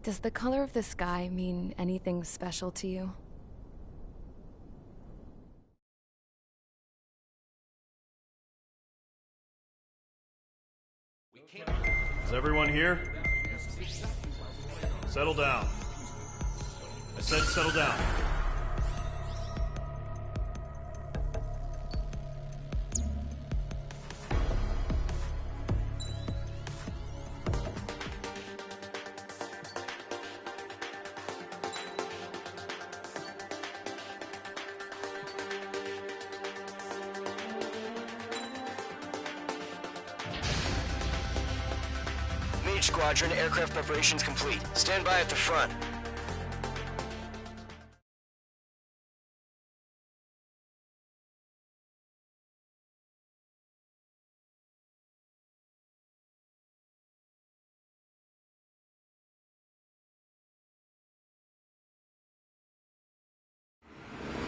Does the color of the sky mean anything special to you? Is everyone here? Settle down. I said settle down. Mage Squadron, aircraft preparations complete. Stand by at the front.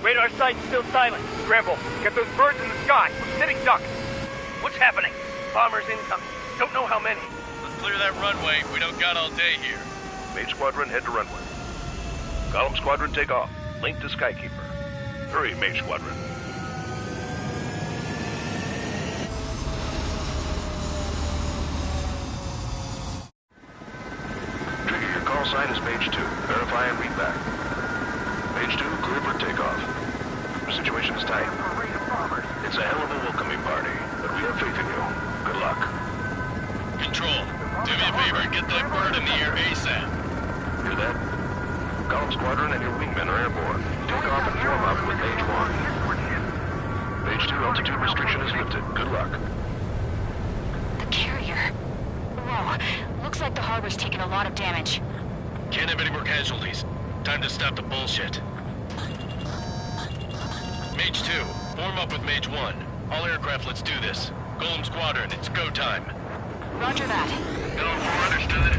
Radar site's still silent. Scramble. Get those birds in the sky. We're sitting ducks. What's happening? Bombers incoming. Don't know how many. Let's clear that runway. We don't got all day here. Mage Squadron, head to runway. Column Squadron, take off. Link to Skykeeper. Hurry, Mage Squadron. Trigger, your call sign is Mage 2. Verify and read back. Mage 2, clear for takeoff. The situation is tight. It's a hell of a welcoming party, but we have faith in you. Good luck. Control, do me a favor and get that bird in the air ASAP. Hear that? Column Squadron and your wingmen are airborne. Take off and form up with Mage 1. Mage 2, altitude restriction is lifted. Good luck. The carrier. Whoa. Looks like the harbor's taken a lot of damage. Can't have any more casualties. Time to stop the bullshit. Mage 2, form up with Mage 1. All aircraft, let's do this. Golem Squadron, it's go time. Roger that. Going for understood.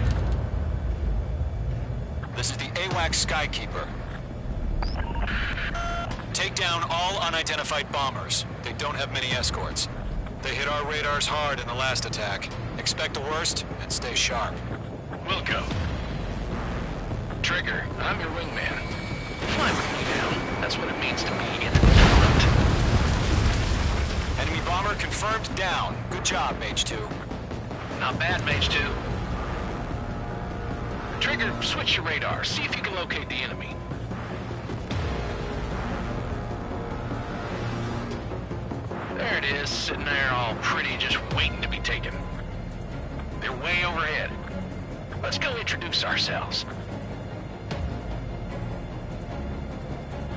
This is the AWAC Skykeeper. Take down all unidentified bombers. They don't have many escorts. They hit our radars hard in the last attack. Expect the worst and stay sharp. Wilco. Trigger, I'm your wingman. Fly with me now. That's what it means to be in the front. Enemy bomber confirmed down. Good job, Mage 2. Not bad, Mage 2. Trigger, switch your radar. See if you can locate the enemy. There it is, sitting there all pretty, just waiting to be taken. They're way overhead. Let's go introduce ourselves.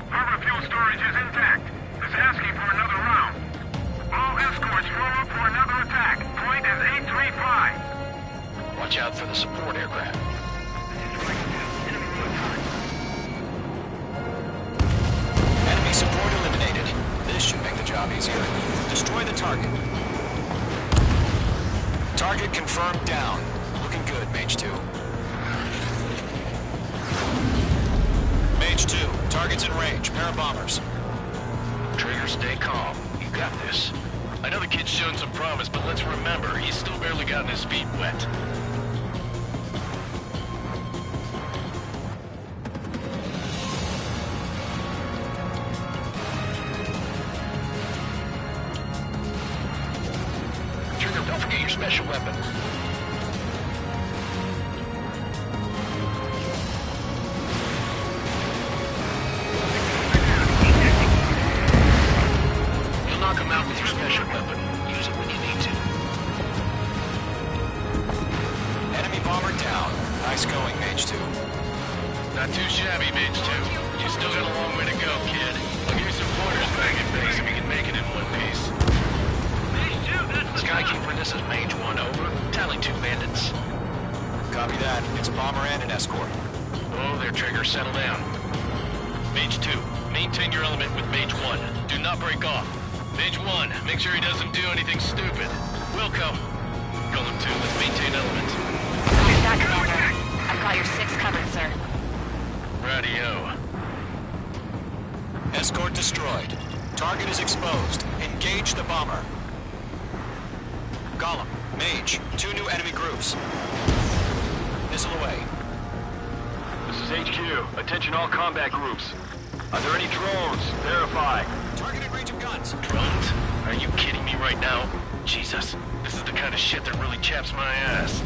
Harbor fuel storage is intact. It's asking for another round. All escorts form up for another attack. Point is 835. Watch out for the support aircraft. Enemy support eliminated. This should make the job easier. Destroy the target. Target confirmed down. Looking good, Mage 2. Mage 2, target's in range. Pair of bombers. Trigger, stay calm. You got this. I know the kid's shown some promise, but let's remember, he's still barely gotten his feet wet. Trigger, don't forget your special weapon. Knock him out with your special weapon. Use it when you need to. Enemy bomber down. Nice going, Mage 2. Not too shabby, Mage 2. You still got a long way to go, kid. I'll give you some pointers back in base if you can make it in one piece. Mage 2, that's Skykeeper, this is Mage 1, over. Tally 2 bandits. Copy that. It's a bomber and an escort. Oh, their Trigger, settle down. Mage 2, maintain your element with Mage 1. Do not break off. Mage 1, make sure he doesn't do anything stupid. Wilco. Golem 2, let's maintain element. Roger that, Commander. I've got your 6 covered, sir. Radio. Escort destroyed. Target is exposed. Engage the bomber. Golem, Mage, 2 new enemy groups. Missile away. this is HQ. Attention all combat groups. Are there any drones? Verify. Targeted range of guns. Drones? Are you kidding me right now? Jesus, this is the kind of shit that really chaps my ass.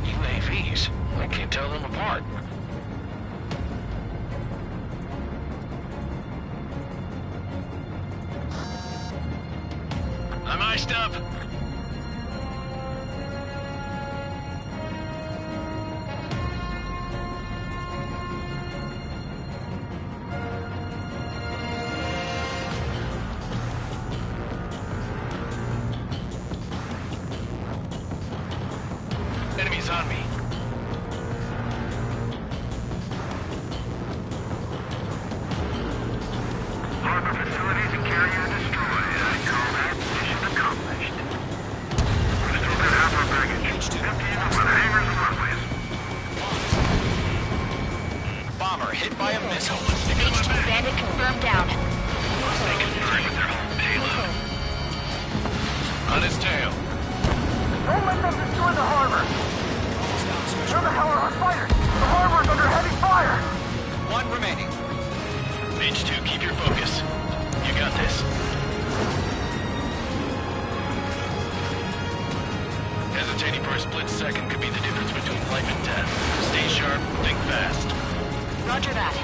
UAVs? I can't tell them apart. I'm iced up. Enemies on me. Harbor facilities and carrier destroyed. I call that mission accomplished. Restore that harbor baggage. Empty into the hangars and runways. Bomber hit by a missile. H2 bandit confirmed down. On his tail. Don't let them destroy the harbor! Where the hell are our fighters? The harbor's under heavy fire! One remaining. H2, keep your focus. You got this. Hesitating for a split second could be the difference between life and death. Stay sharp, think fast. Roger that.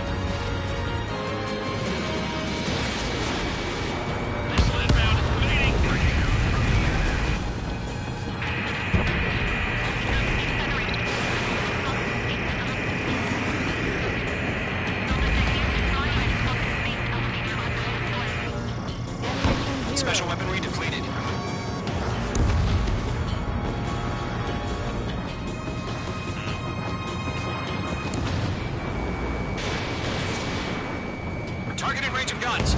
Missile inbound, it's bleeding. Special weaponry depleted. Targeted range of guns.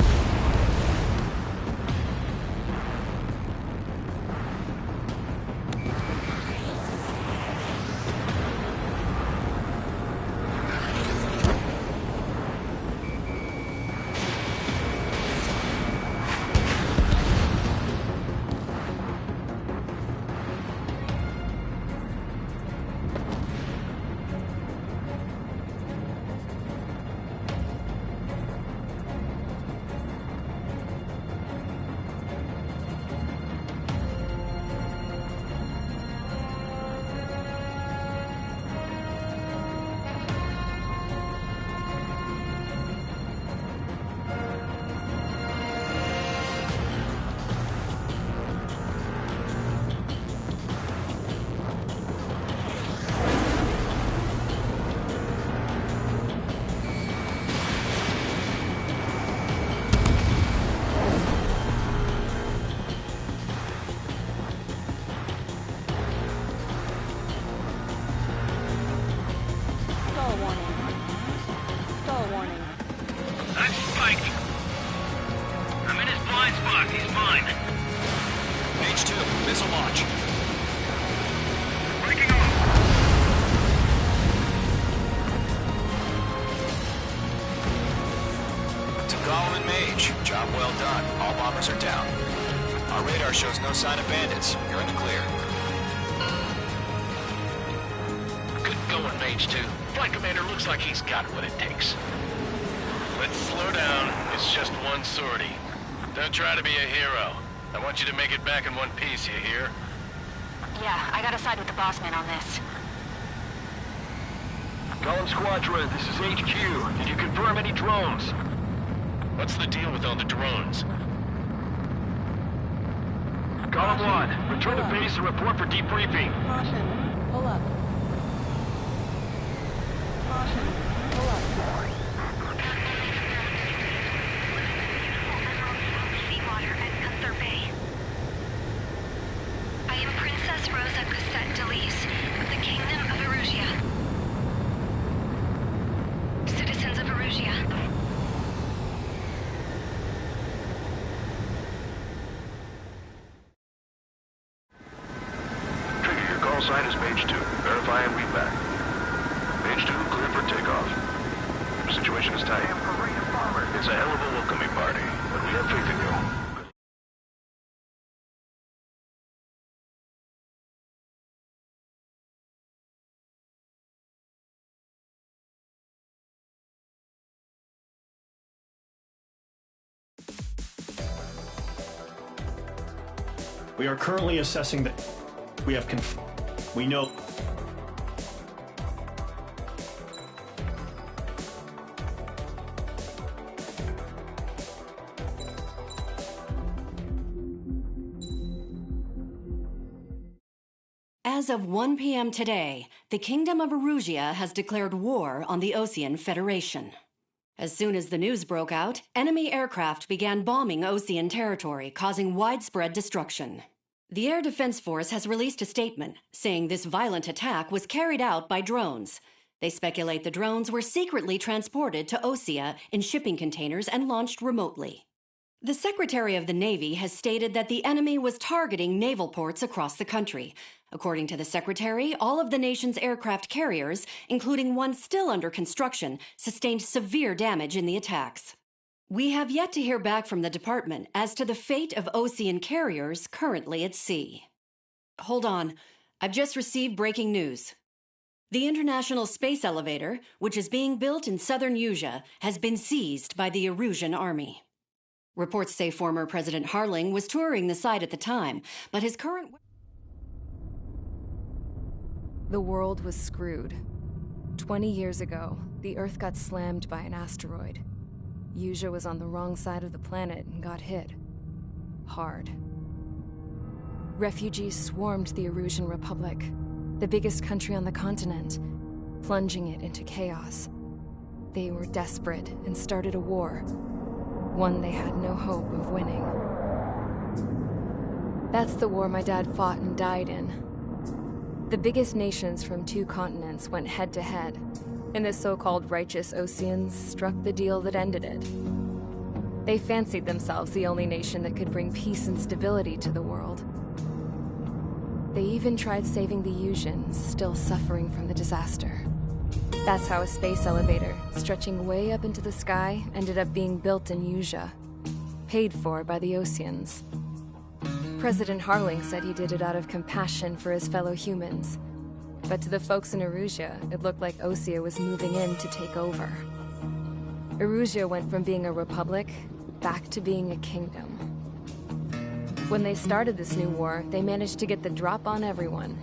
I'm spiked. I'm in his blind spot. He's mine. H2, missile launch. Breaking off. To Gollum and Mage, job well done. All bombers are down. Our radar shows no sign of bandits. You're in the clear. Good going, Mage 2. Flight Commander looks like he's got what it takes. Let's slow down. It's just one sortie. Don't try to be a hero. I want you to make it back in one piece, you hear? Yeah, I gotta side with the boss man on this. Golem Squadron, this is HQ. Did you confirm any drones? What's the deal with all the drones? Golem 1, return to base and report for debriefing. Caution. Pull up. Caution. Pull up. Seawater at Gunther Bay. I am Princess Rosa Cassette Delise of the Kingdom of Erusia. Citizens of Erusia. Trigger, your call sign is Mage 2. Verify and read back. Mage 2, clear for takeoff. Situation is tight. It's a hell of a welcoming party, but we have faith in you. We are currently assessing the... We know... As of 1 p.m. today, the Kingdom of Erusia has declared war on the Osean Federation. As soon as the news broke out, enemy aircraft began bombing Osean territory, causing widespread destruction. The Air Defense Force has released a statement saying this violent attack was carried out by drones. They speculate the drones were secretly transported to Osea in shipping containers and launched remotely. The Secretary of the Navy has stated that the enemy was targeting naval ports across the country. According to the Secretary, all of the nation's aircraft carriers, including one still under construction, sustained severe damage in the attacks. We have yet to hear back from the department as to the fate of Osean carriers currently at sea. Hold on. I've just received breaking news. The International Space Elevator, which is being built in southern Usea, has been seized by the Erusian army. Reports say former President Harling was touring the site at the time, but his current... The world was screwed. 20 years ago, the Earth got slammed by an asteroid. Usea was on the wrong side of the planet and got hit. Hard. Refugees swarmed the Erusian Republic, the biggest country on the continent, plunging it into chaos. They were desperate and started a war, one they had no hope of winning. That's the war my dad fought and died in. The biggest nations from 2 continents went head-to-head, and the so-called righteous Oseans struck the deal that ended it. They fancied themselves the only nation that could bring peace and stability to the world. They even tried saving the Usians, still suffering from the disaster. That's how a space elevator, stretching way up into the sky, ended up being built in Usea, paid for by the Oseans. President Harling said he did it out of compassion for his fellow humans. But to the folks in Erusia, it looked like Osea was moving in to take over. Erusia went from being a republic back to being a kingdom. When they started this new war, they managed to get the drop on everyone.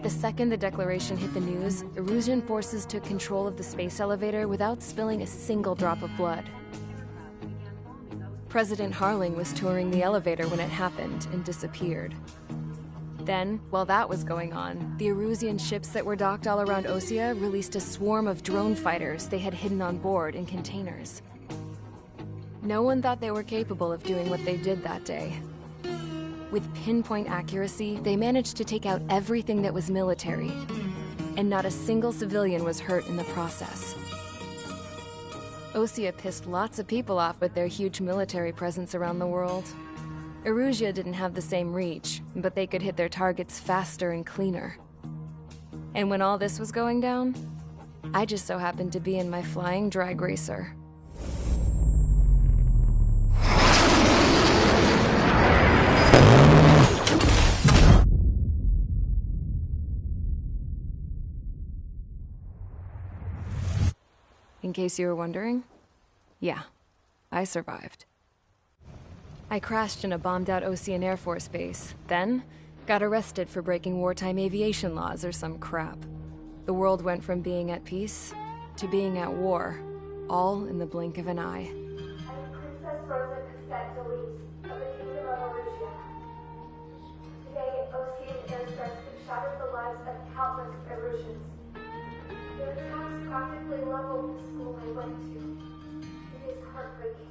The second the declaration hit the news, Erusian forces took control of the space elevator without spilling a single drop of blood. President Harling was touring the elevator when it happened and disappeared. Then, while that was going on, the Erusian ships that were docked all around Osea released a swarm of drone fighters they had hidden on board in containers. No one thought they were capable of doing what they did that day. With pinpoint accuracy, they managed to take out everything that was military, and not a single civilian was hurt in the process. Osea pissed lots of people off with their huge military presence around the world. Erusia didn't have the same reach, but they could hit their targets faster and cleaner. And when all this was going down, I just so happened to be in my flying drag racer. In case you were wondering, yeah, I survived. I crashed in a bombed-out Osean Air Force base, then got arrested for breaking wartime aviation laws or some crap. The world went from being at peace to being at war, all in the blink of an eye. I'm Princess Rosa Cassette Delise of the Kingdom of Erusia. Today, Osean airstrikes have shattered the lives of countless Erusians. Their attacks practically leveled the school I went to. It is heartbreaking.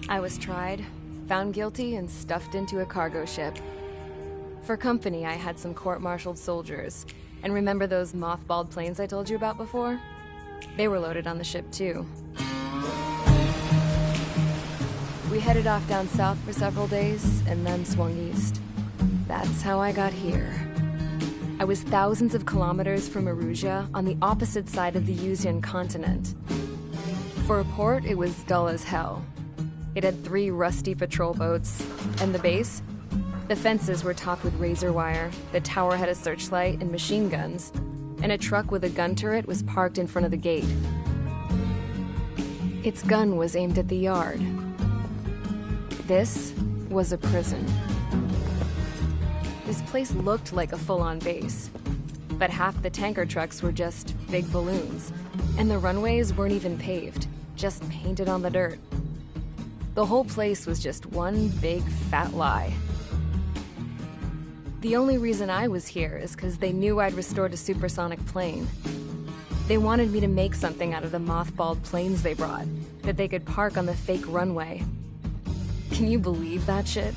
I was tried, found guilty, and stuffed into a cargo ship. For company, I had some court-martialed soldiers. And remember those mothballed planes I told you about before? They were loaded on the ship, too. We headed off down south for several days, and then swung east. That's how I got here. I was thousands of kilometers from Erusia, on the opposite side of the Usean continent. For a port, it was dull as hell. It had 3 rusty patrol boats, and the base? The fences were topped with razor wire, the tower had a searchlight and machine guns, and a truck with a gun turret was parked in front of the gate. Its gun was aimed at the yard. This was a prison. This place looked like a full-on base, but half the tanker trucks were just big balloons, and the runways weren't even paved, just painted on the dirt. The whole place was just one big fat lie. The only reason I was here is because they knew I'd restored a supersonic plane. They wanted me to make something out of the mothballed planes they brought, that they could park on the fake runway. Can you believe that shit?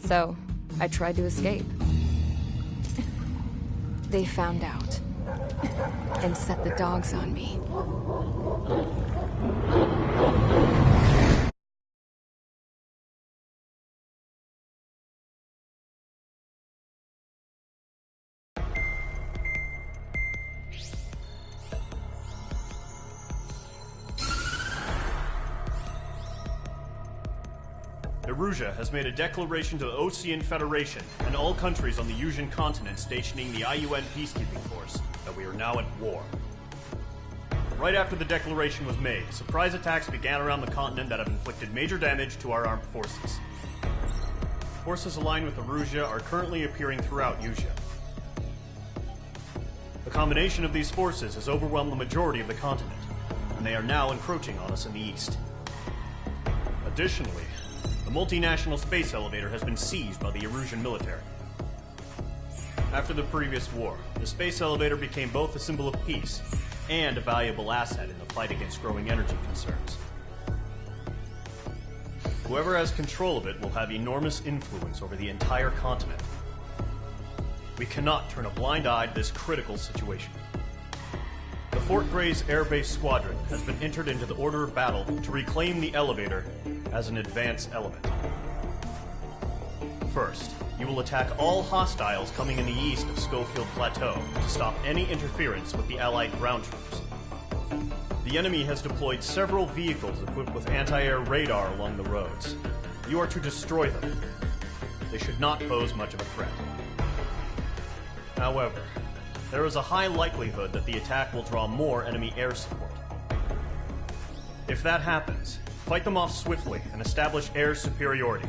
So, I tried to escape. They found out, and set the dogs on me. Erusea has made a declaration to the Osean Federation and all countries on the Yusian continent stationing the IUN peacekeeping force that we are now at war. Right after the declaration was made, surprise attacks began around the continent that have inflicted major damage to our armed forces. Forces aligned with Erusea are currently appearing throughout Yusia. The combination of these forces has overwhelmed the majority of the continent, and they are now encroaching on us in the east. Additionally, the multinational space elevator has been seized by the Erusian military. After the previous war, the space elevator became both a symbol of peace and a valuable asset in the fight against growing energy concerns. Whoever has control of it will have enormous influence over the entire continent. We cannot turn a blind eye to this critical situation. The Fort Grays Air Base Squadron has been entered into the order of battle to reclaim the elevator as an advance element. First, you will attack all hostiles coming in the east of Schofield Plateau to stop any interference with the Allied ground troops. The enemy has deployed several vehicles equipped with anti-air radar along the roads. You are to destroy them. They should not pose much of a threat. However, there is a high likelihood that the attack will draw more enemy air support. If that happens, fight them off swiftly and establish air superiority.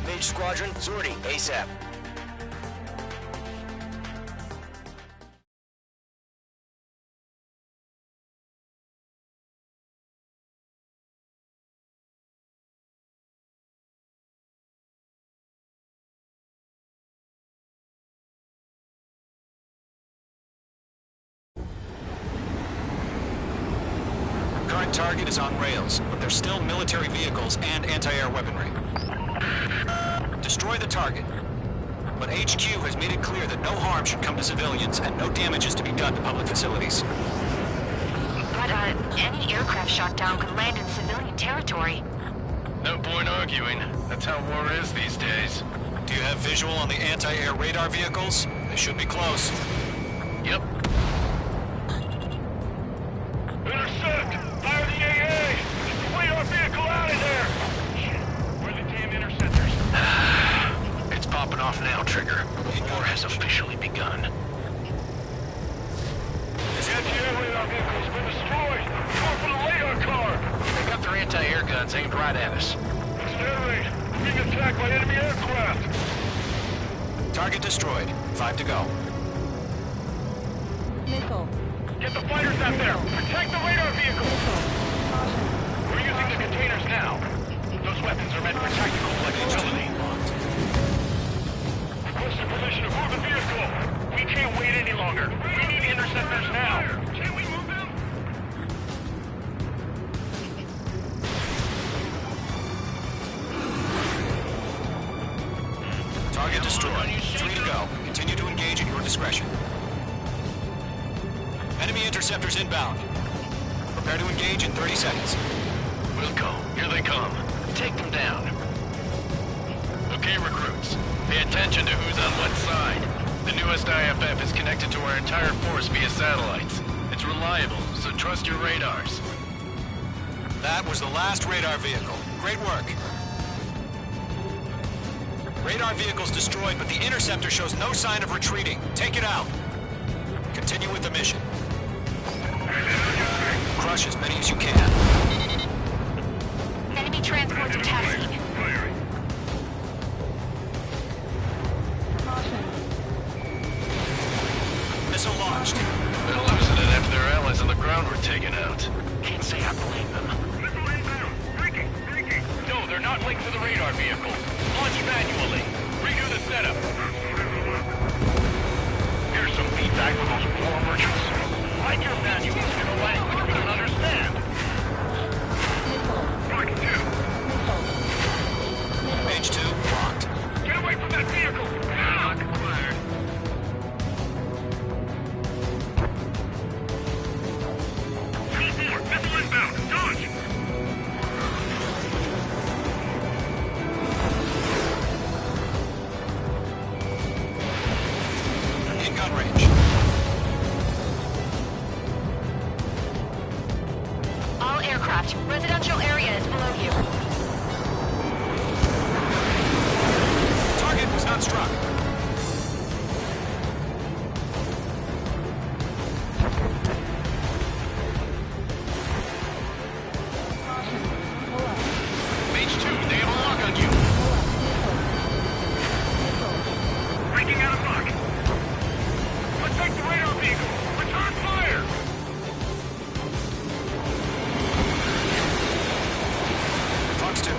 Mage Squadron, sortie, ASAP. target is on rails, but there's still military vehicles and anti-air weaponry. Destroy the target. But HQ has made it clear that no harm should come to civilians and no damage is to be done to public facilities. But, any aircraft shot down could land in civilian territory. No point arguing. That's how war is these days. Do you have visual on the anti-air radar vehicles? They should be close. Yep. Intercept! Fire the AA! Get the radar vehicle out of there! Where are the damn interceptors? It's popping off now, Trigger. War has officially begun. The anti-air radar vehicle's been destroyed! Going for the radar car! They got their anti-air guns aimed right at us. It's air raid! Being attacked by enemy aircraft! Target destroyed. 5 to go. Missile. Get the fighters out there! Protect the radar vehicle! We're using the containers now. Those weapons are meant for tactical flexibility. Requesting permission to move the vehicle! We can't wait any longer. We need interceptors now! Can we move them? Target destroyed. 3 to go. Continue to engage at your discretion. Enemy interceptors inbound. Prepare to engage in 30 seconds. Wilco, here they come. Take them down. Okay, recruits. Pay attention to who's on what side. The newest IFF is connected to our entire force via satellites. It's reliable, so trust your radars. That was the last radar vehicle. Great work. Radar vehicle's destroyed, but the interceptor shows no sign of retreating. Take it out. Continue with the mission. Crush as many as you can. Enemy transports are taxiing. Missile launched. They're losing it after their allies on the ground were taken out. Can't say I blame them. No, they're not linked to the radar vehicle. Launch manually. Redo the setup. Here's some feedback for those poor merchants. Write your manuals in a language we don't understand. Mark 2. Page 2, locked. Get away from that vehicle! Now! Acquired. C4, missile inbound. Dodge! In gun range. All aircraft. Residential area is below you. Target was not struck. Mage 2, they have a lock on you. Breaking out of lock. Protect the radar vehicle. Return fire. Fox 2.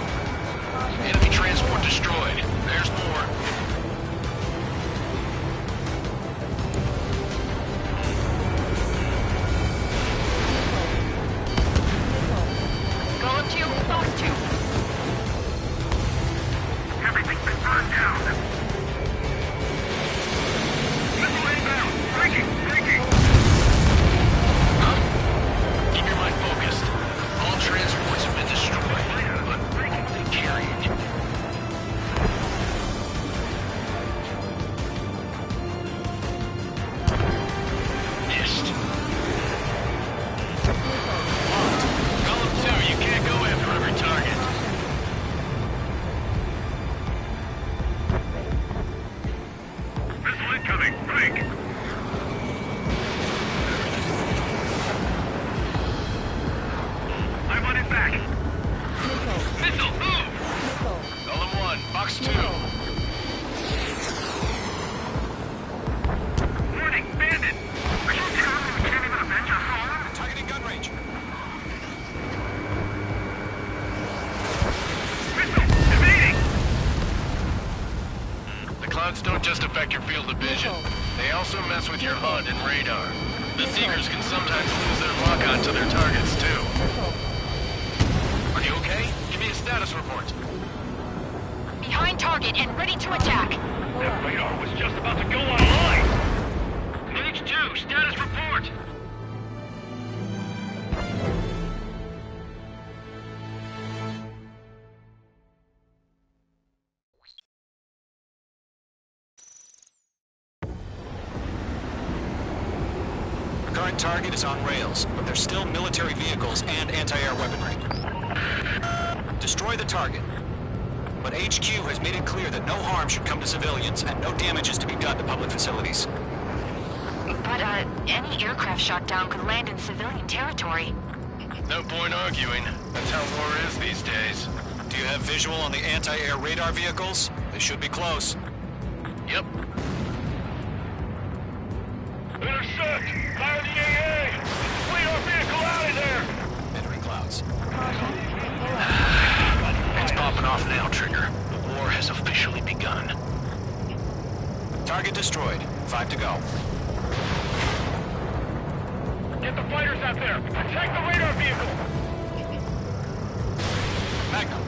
Enemy transport destroyed. There's more. Golem 2, Fox 2. Everything's been burned down. Missile inbound. Breaking. Keep your mind focused. All transports have been destroyed, but what are they carrying? Missed. Golem 2, you can't go after every target. Missile incoming. Break. I want it back. Missile, move! Golem 1, Fox 2. Warning, bandit! Are you telling me we can't even avenge our home? Targeting gun range. Missile, evading! The clouds don't just affect your field of vision. They also mess with your HUD and radar. The Seekers can sometimes lose their lock-on to their targets, too. Are you okay? Give me a status report. Behind target and ready to attack. That radar was just about to go online! Mage 2, status report! Current target is on rails, but there's still military vehicles and anti-air weaponry. Destroy the target. But HQ has made it clear that no harm should come to civilians and no damage is to be done to public facilities. But, any aircraft shot down could land in civilian territory. No point arguing. That's how war is these days. Do you have visual on the anti-air radar vehicles? They should be close. Yep. Intercept! Fire the AA! Fleet our vehicle out of there! Entering clouds. It's popping off now, Trigger. The war has officially begun. Target destroyed. 5 to go. Get the fighters out there! Attack the radar vehicle! Magnum.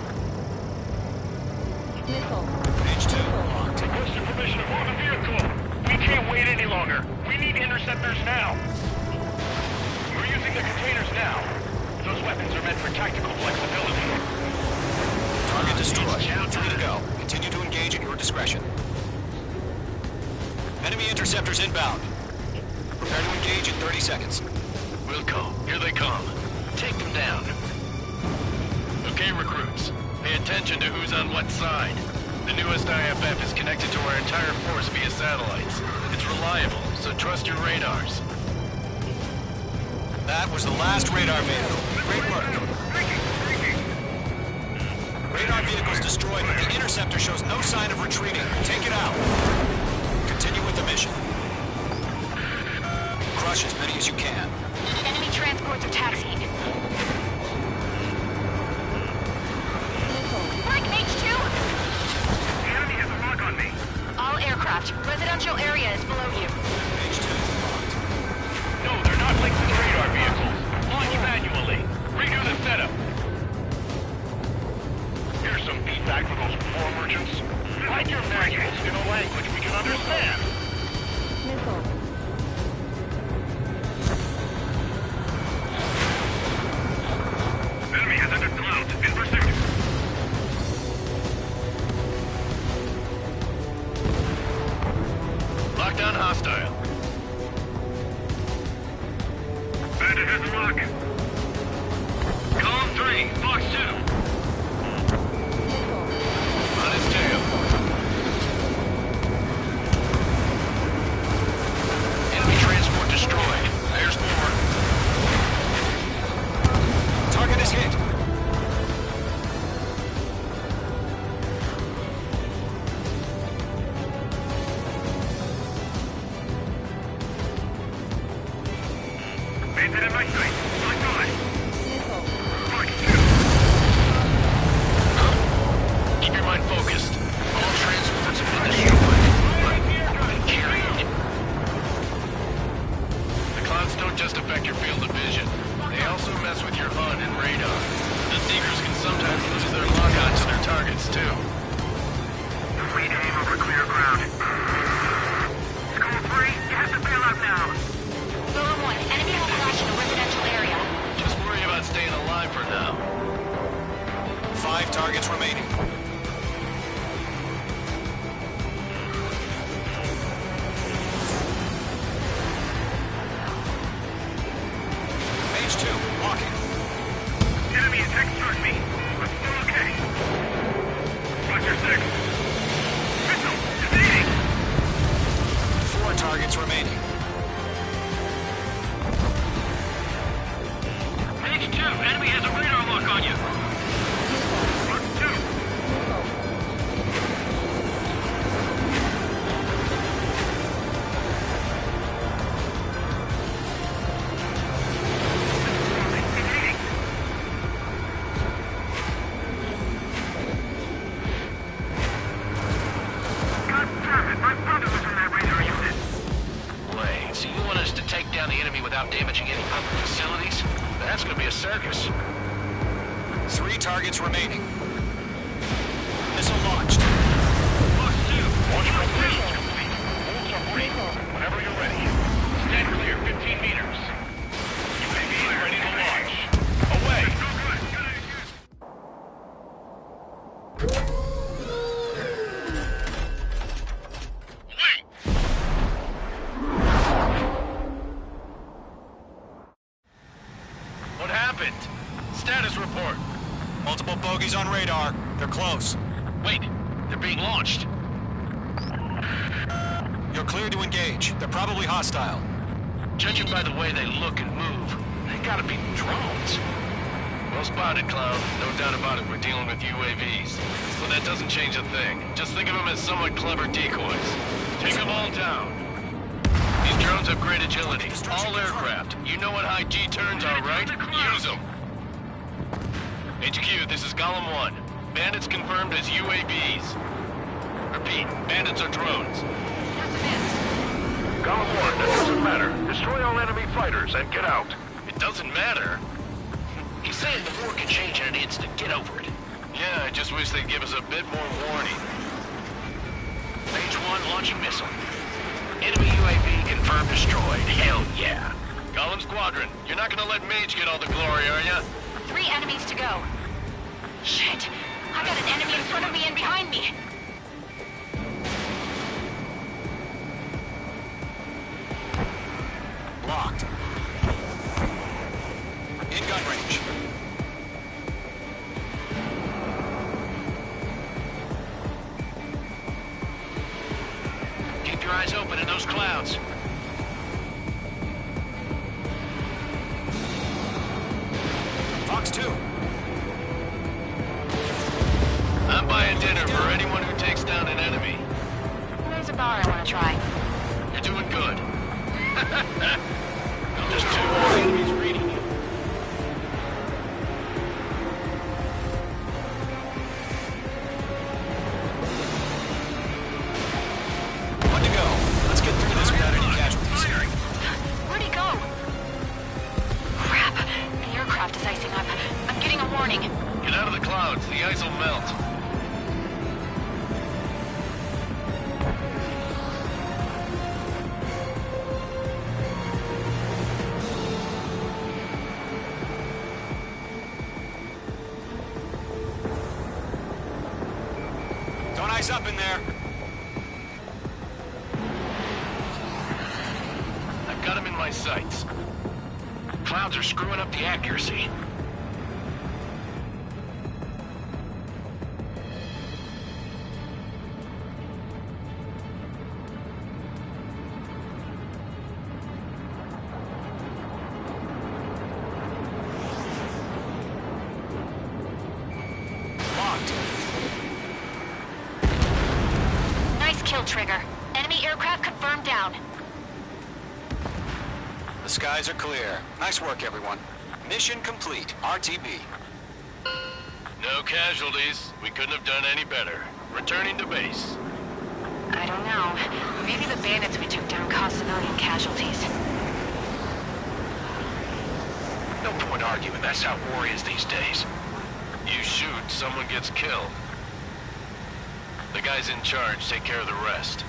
Missile. Page 2. Locked. Requesting permission to move the vehicle! We can't wait any longer! We need interceptors now! We're using the containers now. Those weapons are meant for tactical flexibility. Target destroyed. 3 to go. Continue to engage at your discretion. Enemy interceptors inbound. Prepare to engage in 30 seconds. Wilco, here they come. Take them down. Okay, recruits. Pay attention to who's on what side. The newest IFF is connected to our entire force via satellites. It's reliable, so trust your radars. That was the last radar vehicle. Great work. Radar vehicle's destroyed, but the interceptor shows no sign of retreating. Take it out. Continue with the mission. Crush as many as you can. Enemy transports are taxiing. Mike, Mage 2! The enemy has a lock on me! All aircraft. Residential area is below you. Page 2 locked. No, they're not linked to the radar vehicles. Launch manually. Redo the setup. Here's some feedback for those war merchants. Write your manuals in a language we can understand. Missile. Enemy has entered clouds. In pursuit. Lockdown hostile. Bandit has a lock. Column 3, Fox 2. On his tail. Enemy transport destroyed. There's more. Target is hit. Bandit in my sight. My God. Missile. Fox 2. Keep your mind focused. All transports have been destroyed, but carried. The clouds don't just affect your field of vision. They also mess with your HUD and radar. The Seekers can sometimes lose their lock-on to their targets, too. Free to aim over clear ground. School 3, you have to bail out now. Lower 1. Enemy will crash in a residential area. Just worry about staying alive for now. 5 targets remaining. Page 2, walking. Enemy attack struck me. I'm still okay. Roger 6. Missile, evading. 4 targets remaining. Page 2, enemy has a radar lock on you. Fox 2. Evading. God damn it, my brother was in that radar unit. without damaging any public facilities? That's gonna be a circus. 3 targets remaining. Missile launched. Fox 2, launch preparations complete. Holds are free. Whenever you're ready. Stand clear, 15 meters. UAV is ready to launch. Away! What happened? Status report. Multiple bogies on radar. They're close. Wait, they're being launched. You're clear to engage. They're probably hostile. Judging by the way they look and move, they gotta be drones. Well spotted, Cloud. No doubt about it, we're dealing with UAVs. So that doesn't change a thing. Just think of them as somewhat clever decoys. Take them all down. These drones have great agility. All aircraft. You know what high G turns are, right? Use them. HQ, this is Golem 1. Bandits confirmed as UAVs. Repeat, bandits are drones. Golem 1, that doesn't matter. Destroy all enemy fighters and get out. It doesn't matter. He's saying the war could change in an instant. Get over it. Yeah, I just wish they'd give us a bit more warning. Phase 1 launching missile. Enemy UAV confirmed destroyed. Hell yeah. Golem Squadron, you're not gonna let Mage get all the glory, are ya? 3 enemies to go. Shit! I got an enemy in front of me and behind me! Locked. In gun range. Keep your eyes open in those clouds. Fox 2. I'm buying dinner for anyone who takes down an enemy. There's a bar I want to try. You're doing good. Just 2 more enemies reading you. One to go. Let's get through this without any casualties. Where'd he go? Crap. The aircraft is icing up. I'm getting a warning. Get out of the clouds. The ice will melt. Don't ice up in there. I've got him in my sights. Clouds are screwing up the accuracy. Locked. Nice kill, Trigger. Enemy aircraft confirmed down. The skies are clear. Nice work, everyone. Mission complete. RTB. No casualties. We couldn't have done any better. Returning to base. I don't know. Maybe the bandits we took down caused civilian casualties. No point arguing. That's how war is these days. You shoot, someone gets killed. The guys in charge take care of the rest.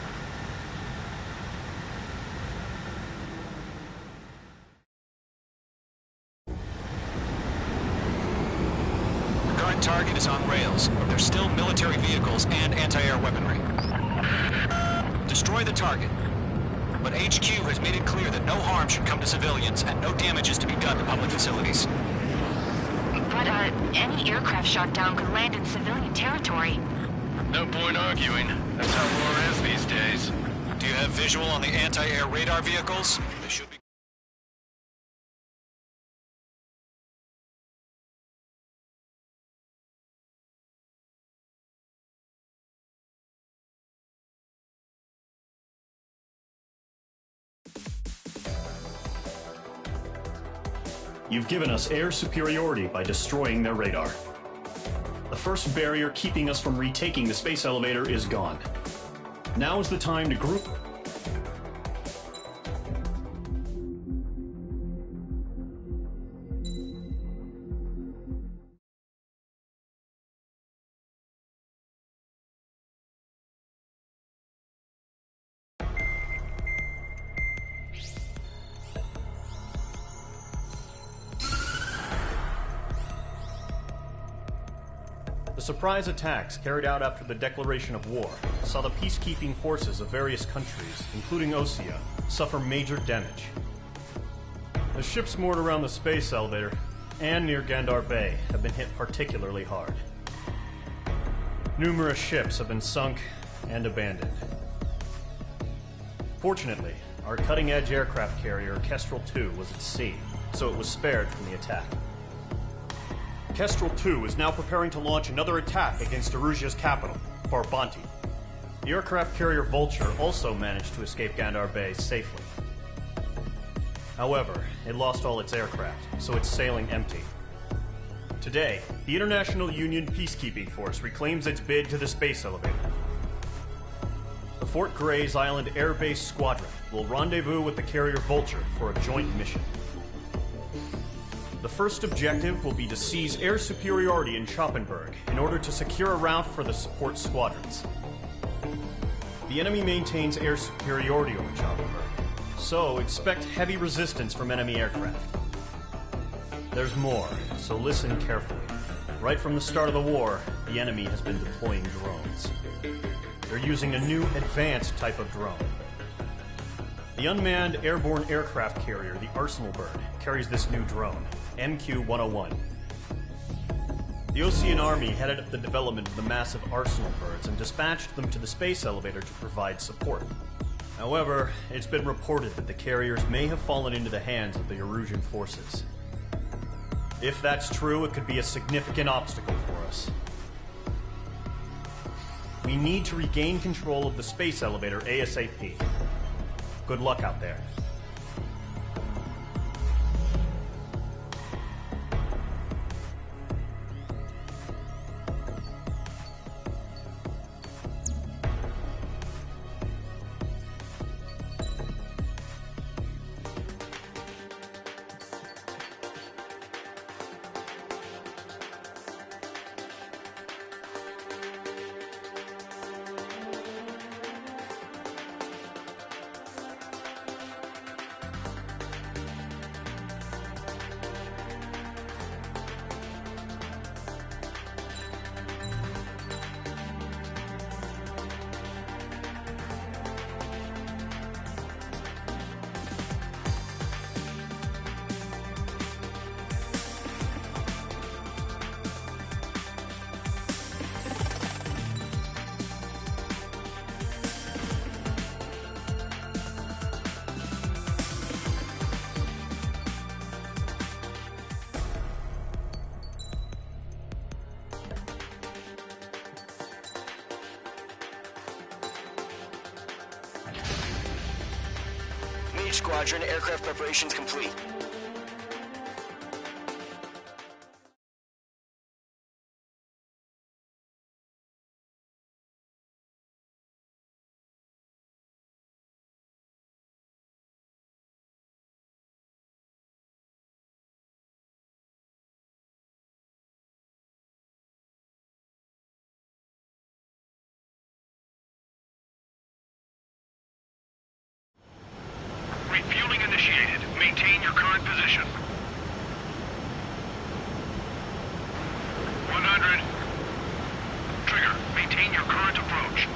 Current target is on rails, but there's still military vehicles and anti-air weaponry. Destroy the target. But HQ has made it clear that no harm should come to civilians and no damage is to be done to public facilities. But, any aircraft shot down could land in civilian territory. No point arguing. That's how war is these days. Do you have visual on the anti-air radar vehicles? They should be... You've given us air superiority by destroying their radar. The first barrier keeping us from retaking the space elevator is gone. Now is the time to group... surprise attacks carried out after the declaration of war saw the peacekeeping forces of various countries, including Osea, suffer major damage. The ships moored around the space elevator and near Gandar Bay have been hit particularly hard. Numerous ships have been sunk and abandoned. Fortunately, our cutting-edge aircraft carrier Kestrel II was at sea, so it was spared from the attack. Kestrel II is now preparing to launch another attack against Erusia's capital, Farbanti. The aircraft carrier Vulture also managed to escape Gandar Bay safely. However, it lost all its aircraft, so it's sailing empty. Today, the International Union Peacekeeping Force reclaims its bid to the space elevator. The Fort Grays Island Air Base Squadron will rendezvous with the carrier Vulture for a joint mission. The first objective will be to seize air superiority in Schoppenberg in order to secure a route for the support squadrons. The enemy maintains air superiority over Schoppenberg, so expect heavy resistance from enemy aircraft. There's more, so listen carefully. Right from the start of the war, the enemy has been deploying drones. They're using a new advanced type of drone. The unmanned airborne aircraft carrier, the Arsenal Bird, carries this new drone, MQ-101. The Osean Army headed up the development of the massive Arsenal Birds and dispatched them to the space elevator to provide support. However, it's been reported that the carriers may have fallen into the hands of the Erusian forces. If that's true, it could be a significant obstacle for us. We need to regain control of the space elevator ASAP. Good luck out there. Squadron, aircraft preparations complete. Refueling initiated. Maintain your current position. 100. Trigger, maintain your current approach.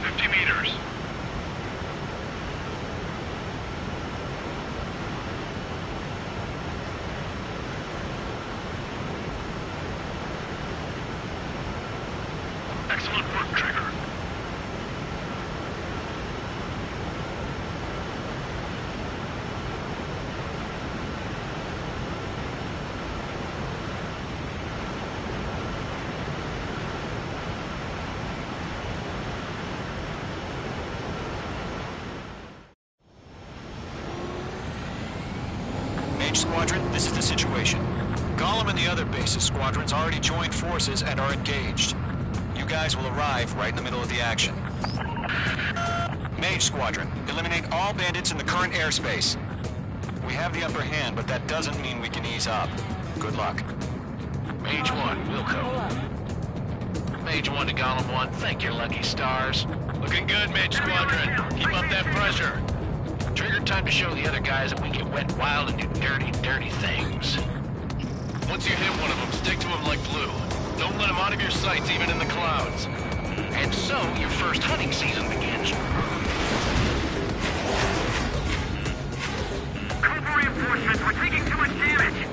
50 meters. Excellent work, Trigger. Mage Squadron, this is the situation. Gollum and the other base's squadrons already joined forces and are engaged. You guys will arrive right in the middle of the action. Mage Squadron, eliminate all bandits in the current airspace. We have the upper hand, but that doesn't mean we can ease up. Good luck. Mage 1, Wilco. Mage 1 to Gollum 1, thank your lucky stars. Looking good, Mage Squadron. Keep up that pressure. Trigger, time to show the other guys that we get wet wild and do dirty, dirty things. Once you hit one of them, stick to him like glue. Don't let him out of your sights, even in the clouds. And so, your first hunting season begins. Cobra reinforcements, we're taking too much damage!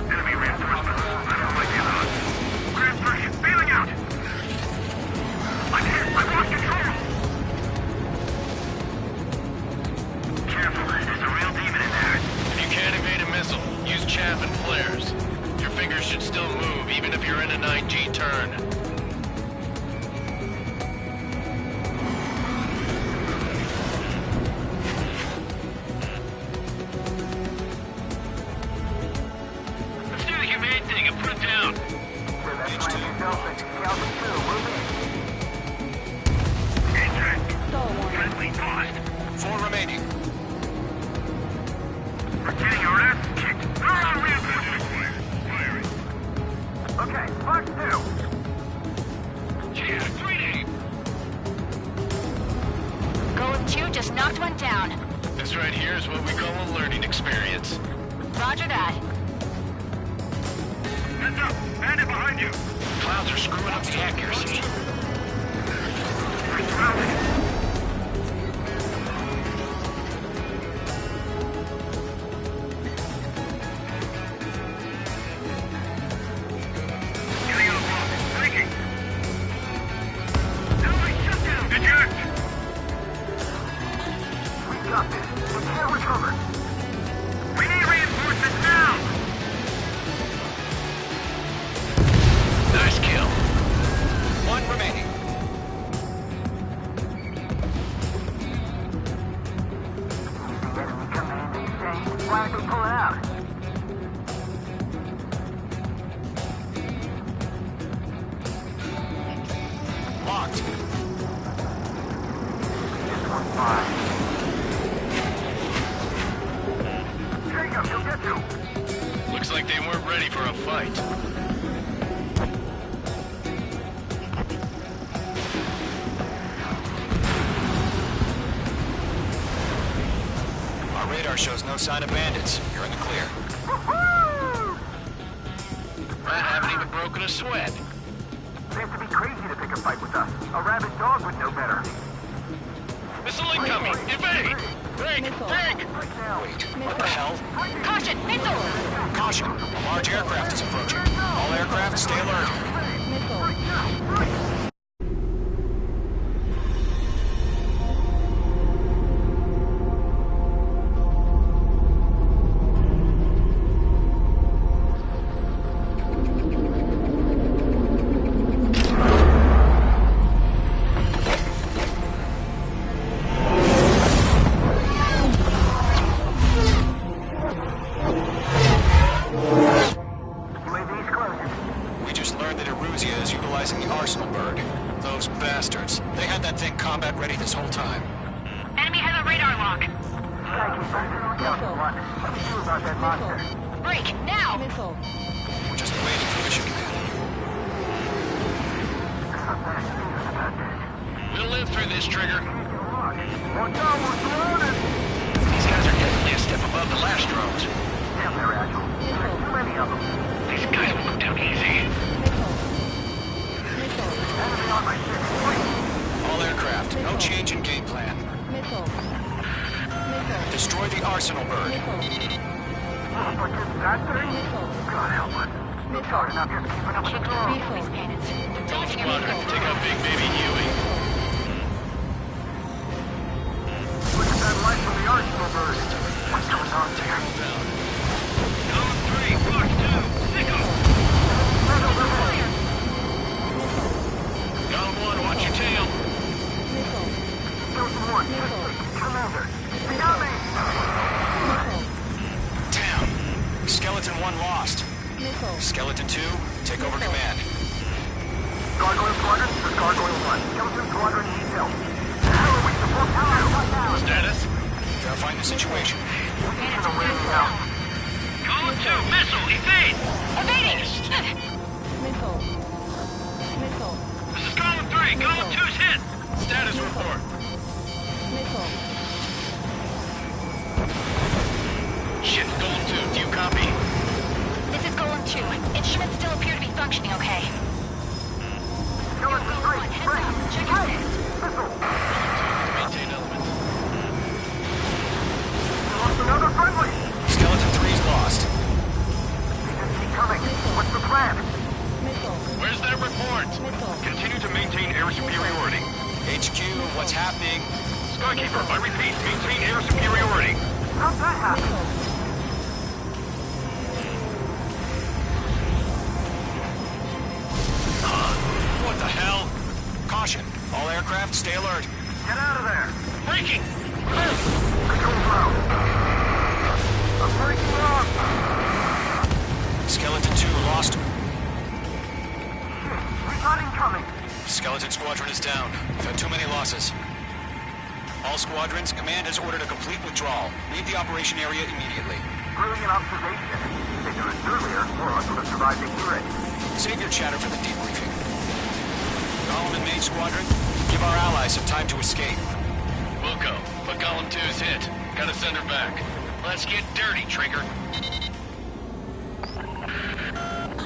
Enemy reinforcements. I don't like the odds. Grand Push, bailing out! I'm hit! I lost control! Careful, there's a real demon in there. If you can't evade a missile, use chaff and flares. Your fingers should still move, even if you're in a 9G turn. Let's do the humane thing and put it down. Friendly paused. 4 remaining. We're getting our ass kicked. Throw out reinforcements. Firing. Okay, Fox 2. Yeah, 3D. Golem 2 just knocked one down. This right here is what we call a learning experience. Roger that. Heads up. Bandit behind you. Clouds are screwing up the accuracy. We're surrounded. Getting out of block. Breaking. Enemy shutdown. Eject. We got this. We can't recover. We need reinforcements now. Nice kill. 1 remaining. Why don't we pull it out? Locked. This one's fine. Jacob, you'll get you. Looks like they weren't ready for a fight. Our radar shows no sign of bandits. You're in the clear. I haven't even broken a sweat. They have to be crazy to pick a fight with us. A rabid dog would know better. Missile incoming! Evade! Break! Break! Wait, what the hell? Caution, missile! Caution! A large aircraft is approaching. All aircraft, stay alert. UAV's closing. We just learned that Eruzia is utilizing the Arsenal bird. Those bastards. They had that thing combat ready this whole time. Enemy has a radar lock. Skykeeper, this is Delta 1. What do you do about that monster? Break, now! We're just waiting for mission command. We'll live through this, Trigger. Watch out, we're surrounded! These guys are definitely a step above the last drones. Damn, they're agile. There's too many of them. These guys will go down easy. Enemy on my ship. Wait. All aircraft, no change in game plan. Destroy the Arsenal bird. But this bastard? God help us. It's hard enough just keeping up with the drones. Golf Squadron, take out Big Baby Huey. Look at that light from the Arsenal bird. What's going on there? Zone 3, Fox 2, Sicko! Got one, watch your tail. Zone 1, Commander. They got me! Damn. Skeleton 1 lost. Skeleton 2, take over command. Gargoyle Squadron, this is Gargoyle 1. Skeleton Squadron needs help. How are we supposed to do? Status? Verifying the situation. We're in the way now. Column 2, missile, evade! Evading! Missile. Missile. This is Column 3, Column 2's hit! Status report. Missile. Shit, Golem 2, do you copy? This is Golem 2. Instruments still appear to be functioning okay. Golem 1, heads up. Check your six. Maintain element. Another friendly! Skeleton 3's lost. Coming. What's the plan? Missile. Where's that report? Missile. Continue to maintain air superiority. HQ, what's happening? Skykeeper, I repeat, maintain air superiority. How'd that happen? Missile. What the hell? Caution. All aircraft, stay alert. Get out of there! Breaking! Control ground. I'm breaking off! Skeleton 2 lost. Recon incoming! Skeleton Squadron is down. We've had too many losses. All squadrons, command has ordered a complete withdrawal. Leave the operation area immediately. Brilliant observation. If they do it earlier, more of us would have survived to hear it. Save your chatter for the debriefing. Golem and Main Squadron, give our allies some time to escape. Wilco, but Golem 2's hit. Gotta send her back. Let's get dirty, Trigger.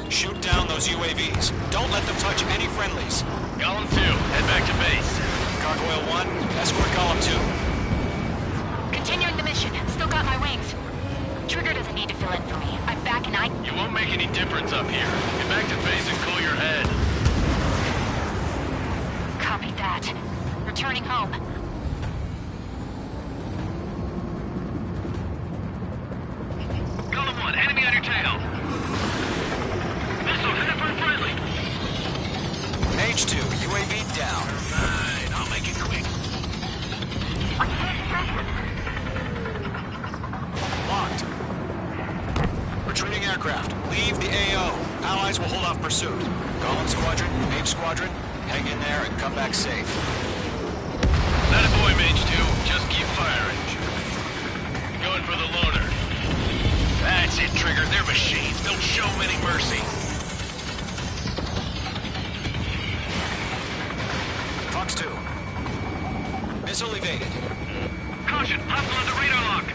Shoot down those UAVs. Don't let them touch any friendlies. Golem 2, head back to base. Gargoyle 1, escort Golem 2. Continuing the mission. Still got my wings. Trigger doesn't need to fill in for me. I'm back and You won't make any difference up here. Get back to base and cool your head. Copy that. Returning home. Golem 1, enemy on your tail. Missile, headed for friendly. H2, UAV down. Fine, I'll make it quick. Locked. Retreating aircraft. Leave the AO. Allies will hold off pursuit. Golem Squadron, Mage Squadron, hang in there and come back safe. That a boy, Mage 2. Just keep firing. Going for the loader. That's it, Trigger. They're machines. Don't show them any mercy. Fox 2. Missile evaded. Caution, hostile on the radar lock.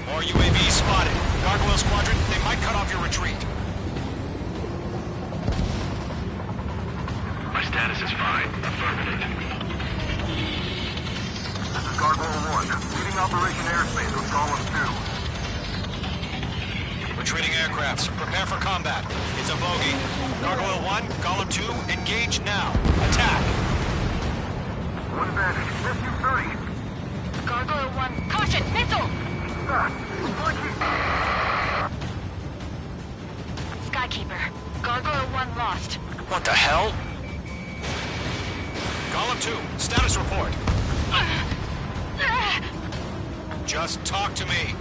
More UAVs spotted. Gargoyle Squadron, they might cut off your retreat. My status is fine. Affirmative. This is Gargoyle 1, leading Operation Airspace with Golem 2. Retreating aircrafts, prepare for combat. It's a bogey. Gargoyle 1, Golem 2, engage now. Attack! One advantage. SU-30. Gargoyle 1. Caution! Missile! Skykeeper. Gargoyle 1 lost. What the hell? Golem 2, status report. Just talk to me.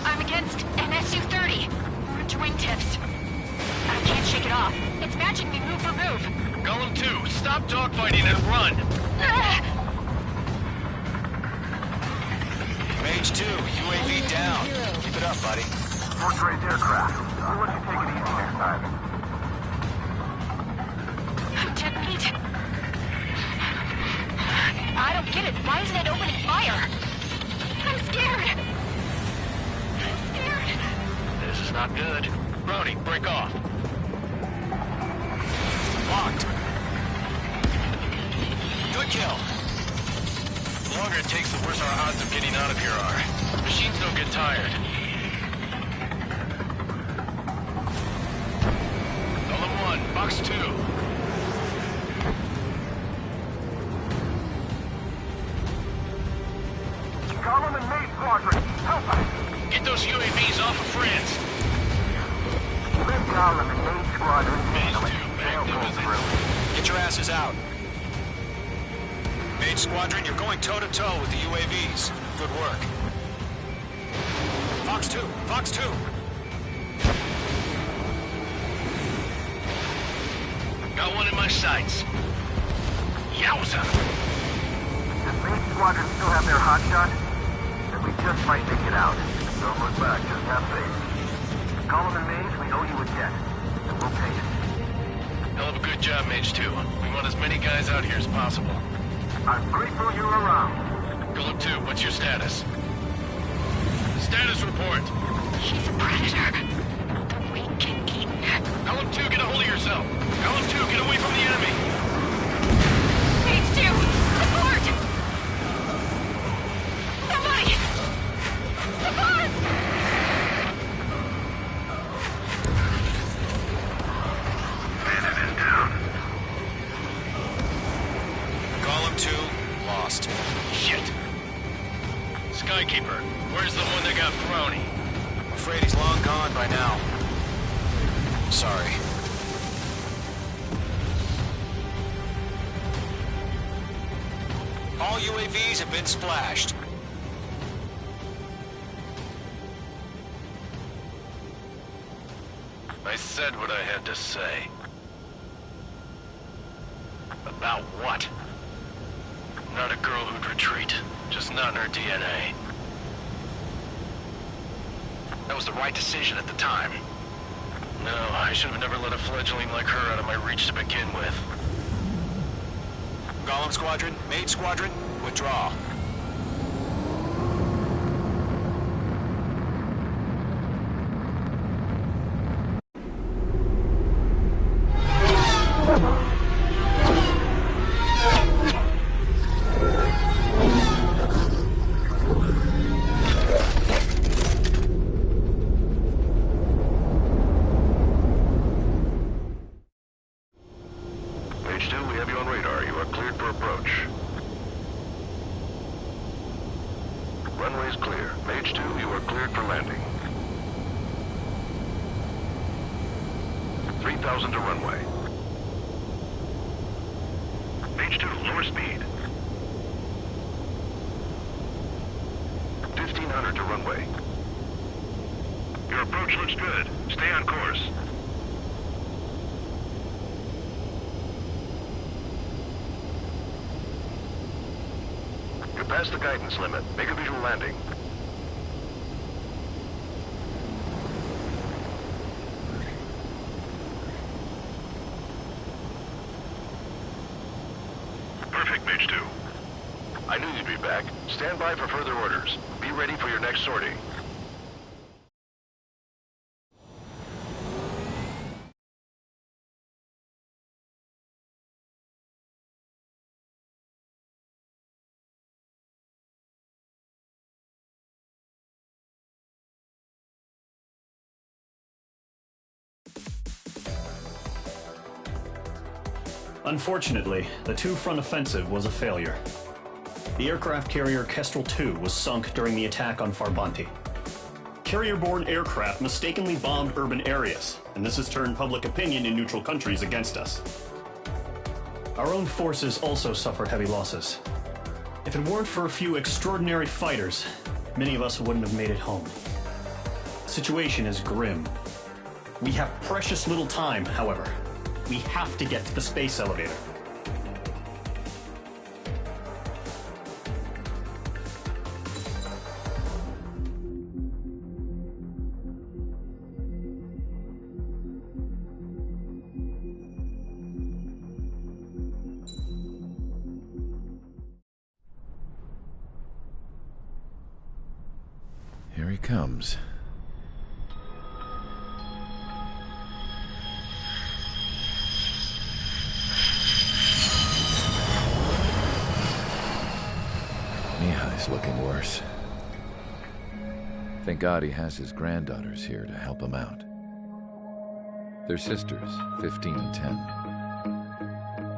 I'm against an SU-30. Orange wingtips. I can't shake it off. It's matching me move for move. Golem 2, stop dogfighting and run. Mage 2, UAV down. Keep it up, buddy. Portrait aircraft. We'll let you take it easy next time. Dead meat. I don't get it. Why isn't it opening fire? I'm scared. I'm scared. This is not good. Brody, break off. Locked. Good kill. The longer it takes, the worse our odds of getting out of here are. Machines don't get tired. Golem 1, Box 2. Golem and Maid Squadron, help us! Get those UAVs off of France. Live Golem and Maid Squadron, Mage 2, sail active pull as through. Get your asses out. Mage Squadron, you're going toe-to-toe with the UAVs. Good work. Fox 2, Fox 2. Got one in my sights. Yowza! Does Maid Squadron still have their hotshot? Then we just might make it out. Don't look back, just have faith. Column and Mage, we owe you a debt, and we'll pay it. Hell of a good job, Mage 2. We want as many guys out here as possible. I'm grateful you're around. Golem 2, what's your status? Status report. He's a predator. The weak can eat. Golem 2, get a hold of yourself. Golem 2, get away from the enemy. Mage 2, support! Somebody! Support! Bandit is down. Column 2, lost. Shit. Skykeeper, where's the one that got Brownie? I'm afraid he's long gone by now. Sorry. All UAVs have been splashed. I said what I had to say. About what? Not a girl who'd retreat. Just not in her DNA. That was the right decision at the time. No, I should have never let a fledgling like her out of my reach to begin with. Golem Squadron, Mage Squadron, withdraw. Mage 2, we have you on radar. You are cleared for approach. Runway's clear. Mage 2, you are cleared for landing. 3,000 to runway. Mage 2, lower speed. 1,500 to runway. Your approach looks good. Stay on course. You're past the guidance limit. Make a visual landing. Perfect, Mage 2. I knew you'd be back. Stand by for further orders. Be ready for your next sortie. Unfortunately, the two-front offensive was a failure. The aircraft carrier Kestrel II was sunk during the attack on Farbanti. Carrier-borne aircraft mistakenly bombed urban areas, and this has turned public opinion in neutral countries against us. Our own forces also suffered heavy losses. If it weren't for a few extraordinary fighters, many of us wouldn't have made it home. The situation is grim. We have precious little time, however. We have to get to the space elevator. Here he comes. Mihai's looking worse. Thank God he has his granddaughters here to help him out. They're sisters, 15 and 10.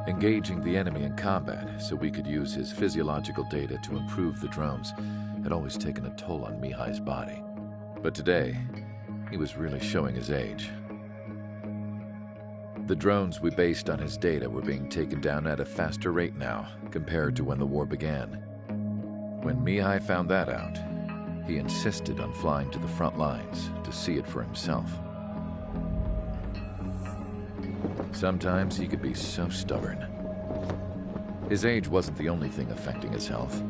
Engaging the enemy in combat so we could use his physiological data to improve the drones had always taken a toll on Mihai's body. But today, he was really showing his age. The drones we based on his data were being taken down at a faster rate now compared to when the war began. When Mihai found that out, he insisted on flying to the front lines to see it for himself. Sometimes he could be so stubborn. His age wasn't the only thing affecting his health.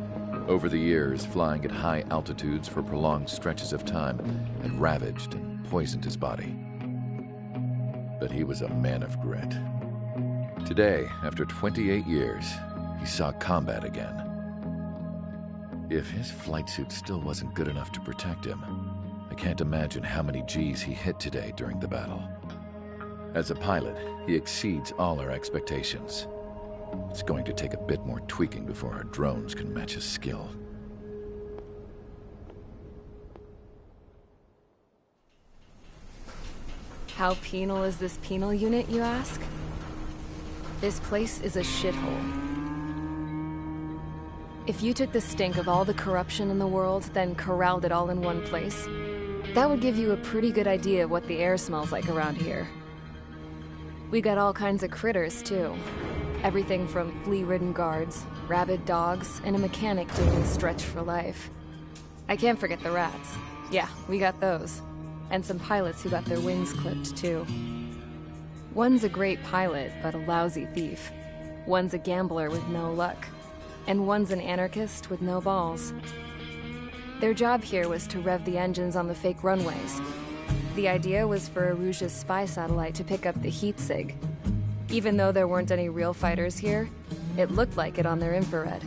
Over the years, flying at high altitudes for prolonged stretches of time had ravaged and poisoned his body. But he was a man of grit. Today, after 28 years, he saw combat again. If his flight suit still wasn't good enough to protect him, I can't imagine how many Gs he hit today during the battle. As a pilot, he exceeds all our expectations. It's going to take a bit more tweaking before our drones can match his skill. How penal is this penal unit, you ask? This place is a shithole. If you took the stink of all the corruption in the world, then corralled it all in one place, that would give you a pretty good idea of what the air smells like around here. We got all kinds of critters, too. Everything from flea-ridden guards, rabid dogs, and a mechanic doing a stretch for life. I can't forget the rats. Yeah, we got those. And some pilots who got their wings clipped, too. One's a great pilot, but a lousy thief. One's a gambler with no luck. And one's an anarchist with no balls. Their job here was to rev the engines on the fake runways. The idea was for Erusia's spy satellite to pick up the heat sig. Even though there weren't any real fighters here, it looked like it on their infrared.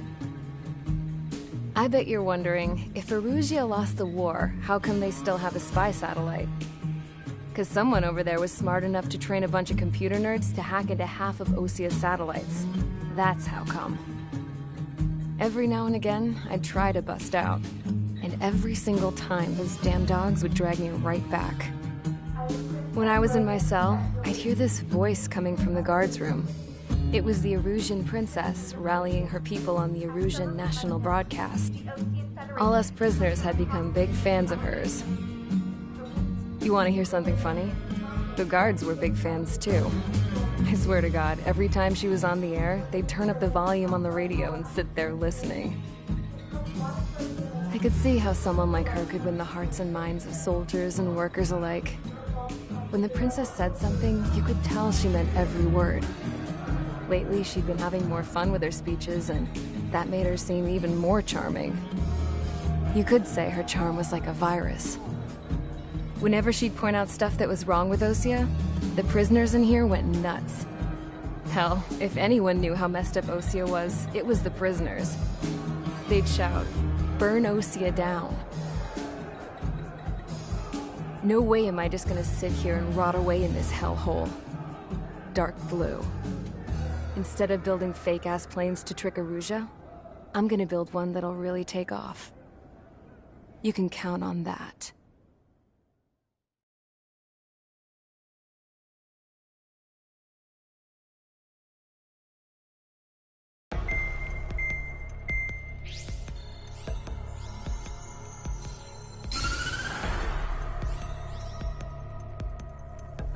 I bet you're wondering, if Erusia lost the war, how come they still have a spy satellite? Because someone over there was smart enough to train a bunch of computer nerds to hack into half of Osia's satellites. That's how come. Every now and again, I'd try to bust out. And every single time, those damn dogs would drag me right back. When I was in my cell, I'd hear this voice coming from the guards room. It was the Erusian princess rallying her people on the Erusian national broadcast. All us prisoners had become big fans of hers. You want to hear something funny? The guards were big fans too. I swear to God, every time she was on the air, they'd turn up the volume on the radio and sit there listening. I could see how someone like her could win the hearts and minds of soldiers and workers alike. When the princess said something, you could tell she meant every word. Lately, she'd been having more fun with her speeches, and that made her seem even more charming. You could say her charm was like a virus. Whenever she'd point out stuff that was wrong with Osia, the prisoners in here went nuts. Hell, if anyone knew how messed up Osia was, it was the prisoners. They'd shout, "Burn Osia down." No way am I just gonna sit here and rot away in this hellhole. Dark blue. Instead of building fake-ass planes to trick Erusia, I'm gonna build one that'll really take off. You can count on that.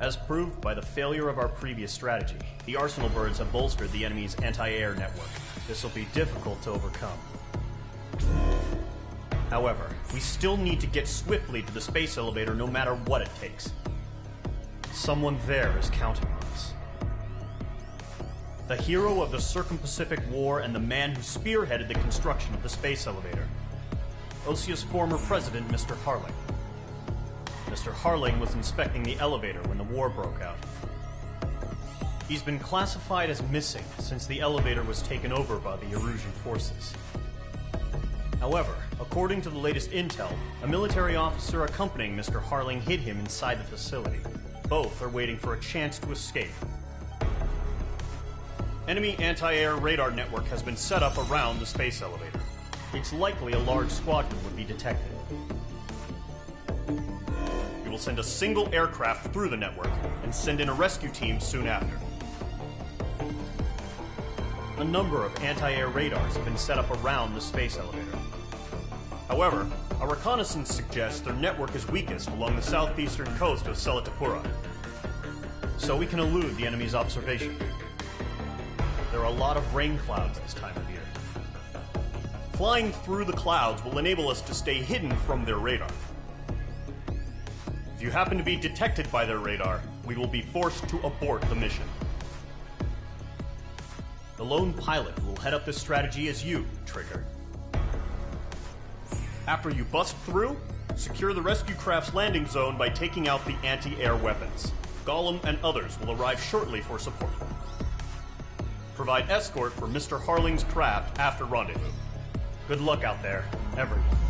As proved by the failure of our previous strategy, the Arsenal birds have bolstered the enemy's anti-air network. This will be difficult to overcome. However, we still need to get swiftly to the space elevator no matter what it takes. Someone there is counting on us. The hero of the Circum-Pacific War and the man who spearheaded the construction of the space elevator. Osia's former president, Mr. Harling. Mr. Harling was inspecting the elevator when the war broke out. He's been classified as missing since the elevator was taken over by the Erusian forces. However, according to the latest intel, a military officer accompanying Mr. Harling hid him inside the facility. Both are waiting for a chance to escape. Enemy anti-air radar network has been set up around the space elevator. It's likely a large squadron would be detected. We will send a single aircraft through the network and send in a rescue team soon after. A number of anti-air radars have been set up around the space elevator. However, our reconnaissance suggests their network is weakest along the southeastern coast of Selatapura, so we can elude the enemy's observation. There are a lot of rain clouds this time of year. Flying through the clouds will enable us to stay hidden from their radar. If you happen to be detected by their radar, we will be forced to abort the mission. The lone pilot who will head up this strategy is you, Trigger. After you bust through, secure the rescue craft's landing zone by taking out the anti-air weapons. Gollum and others will arrive shortly for support. Provide escort for Mr. Harling's craft after rendezvous. Good luck out there, everyone.